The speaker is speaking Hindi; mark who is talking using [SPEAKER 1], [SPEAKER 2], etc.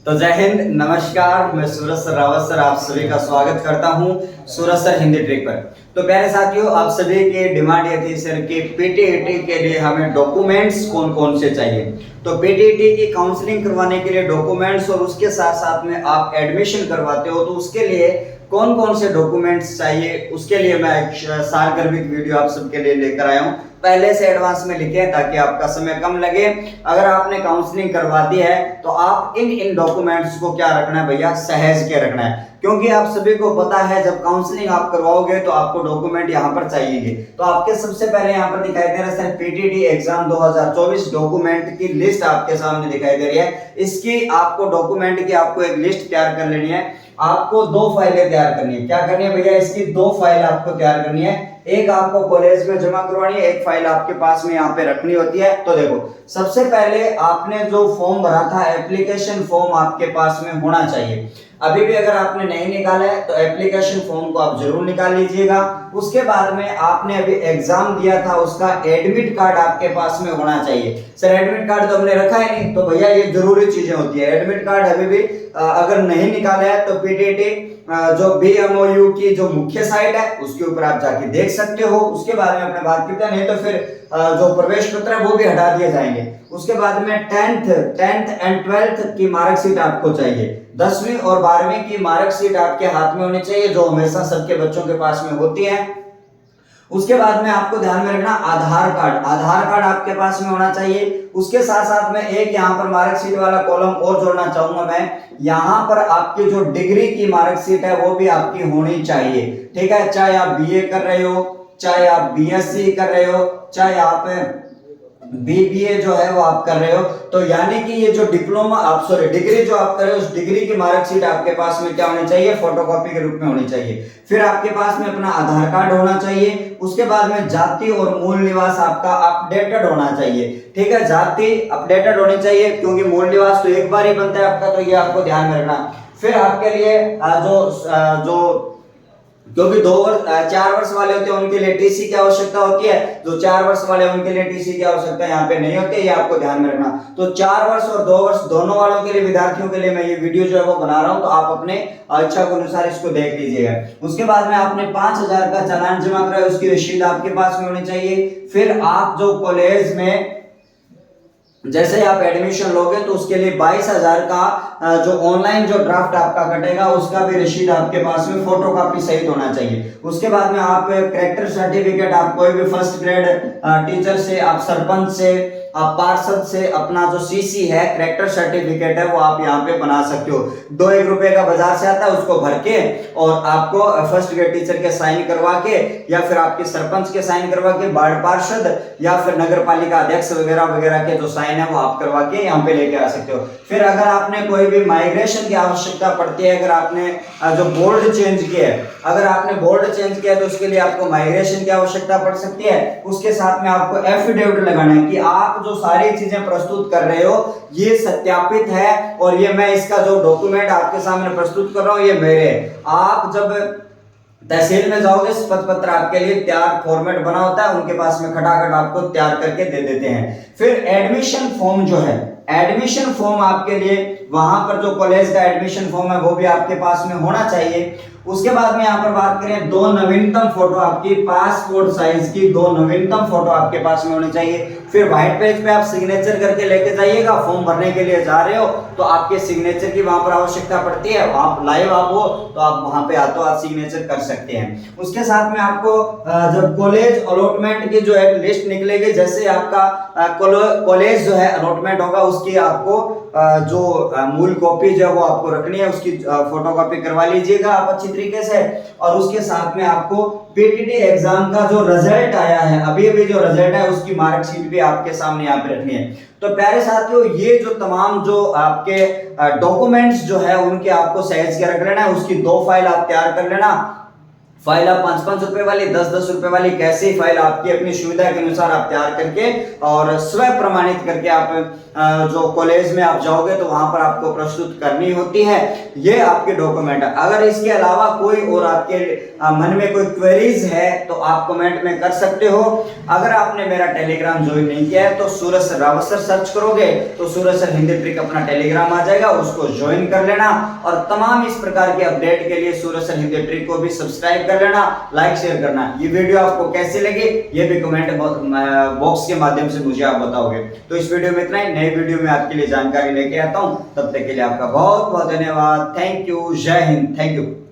[SPEAKER 1] तो जय हिंद, नमस्कार। मैं सूरज सर रावत सर आप सभी का स्वागत करता हूं सूरज सर हिंदी ट्रिक पर। तो प्यारे साथियों, आप सभी की डिमांड ये थी सर कि पीटीईटी के लिए हमें डॉक्यूमेंट्स कौन कौन से चाहिए। तो पीटीईटी की काउंसलिंग करवाने के लिए डॉक्यूमेंट्स और उसके साथ साथ में आप एडमिशन करवाते हो तो उसके लिए कौन कौन से डॉक्यूमेंट्स चाहिए, उसके लिए मैं एक सारगर्भित वीडियो आप सबके लिए लेकर आया हूं। पहले से एडवांस में लिखें ताकि आपका समय कम लगे। अगर आपने काउंसलिंग करवा दी है तो आप इन डॉक्यूमेंट्स को क्या रखना है भैया, सहेज के रखना है, क्योंकि आप सभी को पता है जब काउंसलिंग आप करवाओगे तो आपको डॉक्यूमेंट यहाँ पर चाहिए। तो आपके सबसे पहले यहाँ पर दिखाई दे रहा है सर पीटीटी एग्जाम 2024 डॉक्यूमेंट की लिस्ट आपके सामने दिखाई दे रही है। इसकी आपको डॉक्यूमेंट की आपको एक लिस्ट तैयार कर लेनी है। आपको दो फाइलें तैयार करनी है। क्या करनी है भैया, इसकी दो फाइल आपको तैयार करनी है। एक आपको कॉलेज में जमा करवानी है, एक फाइल आपके पास में यहाँ पे रखनी होती है। तो देखो, सबसे पहले आपने जो फॉर्म भरा था एप्लीकेशन फॉर्म आपके पास में होना चाहिए। अभी भी अगर आपने नहीं निकाला है तो एप्लीकेशन फॉर्म को आप जरूर निकाल लीजिएगा। उसके बाद में आपने अभी एग्जाम दिया था उसका एडमिट कार्ड आपके पास में होना चाहिए। सर एडमिट कार्ड तो हमने रखा है नहीं, तो भैया ये जरूरी चीजें होती है। एडमिट कार्ड अभी भी अगर नहीं निकाला है तो पीटीटी जो बीएमओयू की जो मुख्य साइट है उसके ऊपर आप जाके देख सकते हो। उसके बाद में अपने बात करते हैं, नहीं तो फिर जो प्रवेश पत्र है वो भी हटा दिए जाएंगे। उसके बाद में 10th एंड 12th की मार्कशीट आपको चाहिए। 10वीं और 12वीं की मार्कशीट आपके हाथ में होनी चाहिए, जो हमेशा सबके बच्चों के पास में होती है। उसके बाद में आपको ध्यान में रखना आधार कार्ड आपके पास में होना चाहिए। उसके साथ साथ में एक यहाँ पर मार्कशीट वाला कॉलम और जोड़ना चाहूंगा मैं। यहाँ पर आपकी जो डिग्री की मार्कशीट है वो भी आपकी होनी चाहिए, ठीक है। चाहे आप बीए कर रहे हो, चाहे आप बीएससी कर रहे हो, चाहे आप बीबीए जो है वो आप कर रहे हो, तो यानी कि ये जो डिप्लोमा आप डिग्री जो आप कर रहे हो उस डिग्री की मार्कशीट आपके पास में क्या होनी चाहिए, फोटोकॉपी के रूप में होनी चाहिए। फिर आपके पास में अपना आधार कार्ड होना चाहिए। उसके बाद में जाति और मूल निवास आपका अपडेटेड होना चाहिए, ठीक है। जाति अपडेटेड होनी चाहिए क्योंकि मूल निवास तो एक बार ही बनता है आपका, तो ये आपको ध्यान में रखना। फिर आपके लिए जो क्योंकि 4 वर्ष वाले होते हैं उनके लिए टीसी की आवश्यकता होती है, जो 4 वर्ष वाले उनके लिए टीसी की आवश्यकता यहाँ पे नहीं होती है, ये आपको ध्यान में रखना। तो 4 वर्ष और 2 वर्ष दोनों वालों के लिए, विद्यार्थियों के लिए मैं ये वीडियो जो है वो बना रहा हूँ, तो आप अपने इच्छा के अनुसार इसको देख लीजिएगा। उसके बाद में आपने 5000 का चालान जमा कराया, उसकी रसीद आपके पास में होनी चाहिए। फिर आप जो कॉलेज में जैसे आप एडमिशन लोगे तो उसके लिए 22,000 का जो ऑनलाइन जो ड्राफ्ट आपका कटेगा उसका भी रसीद आपके पास में फोटोकॉपी सहित होना चाहिए। उसके बाद में आप कैरेक्टर सर्टिफिकेट, आप कोई भी फर्स्ट ग्रेड टीचर से, आप सरपंच से, आप पार्षद से अपना जो सीसी है कैरेक्टर सर्टिफिकेट है वो आप यहाँ पे बना सकते हो। 2-1 रुपए का बाजार से आता है, उसको भर के और आपको फर्स्ट ग्रेड टीचर के साइन करवा के या फिर आपके सरपंच के साइन करवा के, वार्ड पार्षद या फिर नगर पालिका अध्यक्ष वगैरह वगैरह के जो साइन है वो आप करवा के यहाँ पे लेके आ सकते हो। फिर अगर आपने कोई भी माइग्रेशन की आवश्यकता पड़ती है, अगर आपने जो बोर्ड चेंज किया है, अगर आपने बोर्ड चेंज किया तो उसके लिए आपको माइग्रेशन की आवश्यकता पड़ सकती है। उसके साथ में आपको एफिडेविट लगाना है कि आप जो सारी चीजें प्रस्तुत कर रहे हो ये सत्यापित है और ये मैं इसका जो डॉक्यूमेंट आपके सामने प्रस्तुत कर रहा हूं ये मेरे। आप जब तहसील में जाओगे पद पत्र आपके लिए तैयार फॉर्मेट बना होता है, उनके पास में खटाखट आपको तैयार करके दे देते हैं। फिर एडमिशन फॉर्म जो है, एडमिशन फॉर्म आपके लिए वहां पर जो कॉलेज का एडमिशन फॉर्म है वो भी आपके पास में होना चाहिए। उसके बाद में यहाँ पर बात करें, 2 नवीनतम फोटो आपकी पासपोर्ट साइज की 2 नवीनतम फोटो आपके पास में होनी चाहिए। फिर व्हाइट पेज पे आप सिग्नेचर करके लेके जाइएगा। फॉर्म भरने के लिए जा रहे हो तो आपके सिग्नेचर की वहां पर आवश्यकता पड़ती है, आप लाइव आप हो तो आप वहां पे हाथों हाथ सिग्नेचर कर सकते हैं। उसके साथ में आपको जब कॉलेज अलॉटमेंट की जो एक लिस्ट निकलेगी, जैसे आपका कॉलेज जो है अलॉटमेंट होगा उसकी आपको जो मूल कॉपी जो है वो आपको रखनी है, उसकी फोटोकॉपी करवा लीजिएगा आप अच्छी तरीके से। और उसके साथ में आपको पीटीटी एग्जाम का जो रिजल्ट आया है, अभी अभी जो रिजल्ट है उसकी मार्कशीट भी आपके सामने यहाँ पे रखनी है। तो प्यारे साथियों, ये जो तमाम जो आपके डॉक्यूमेंट्स जो है उनके आपको सहेज के रख लेना है। उसकी 2 फाइल आप तैयार कर लेना। फाइल आप 5-5 रुपए वाली, 10-10 रुपए वाली, कैसी फाइल आपकी अपनी सुविधा के अनुसार आप तैयार करके और स्वयं प्रमाणित करके आप जो कॉलेज में आप जाओगे तो वहां पर आपको प्रस्तुत करनी होती है। ये आपके डॉक्यूमेंट है। अगर इसके अलावा कोई और आपके मन में कोई क्वेरीज है तो आप कमेंट में कर सकते हो। अगर आपने मेरा टेलीग्राम ज्वाइन नहीं किया है तो सूरज सर रावत सर सर्च करोगे तो सूरज सर हिंदी ट्रिक अपना टेलीग्राम आ जाएगा, उसको ज्वाइन कर लेना और तमाम इस प्रकार के अपडेट के लिए सूरज सर हिंदी ट्रिक को भी सब्सक्राइब कर लेना, लाइक शेयर करना। ये वीडियो आपको कैसी लगी ये भी कमेंट बॉक्स के माध्यम से मुझे आप बताओगे। तो इस वीडियो में इतना ही, नई वीडियो में आपके लिए जानकारी लेके आता हूं। तब तक के लिए आपका बहुत बहुत धन्यवाद। Thank you. जय हिंद। Thank you.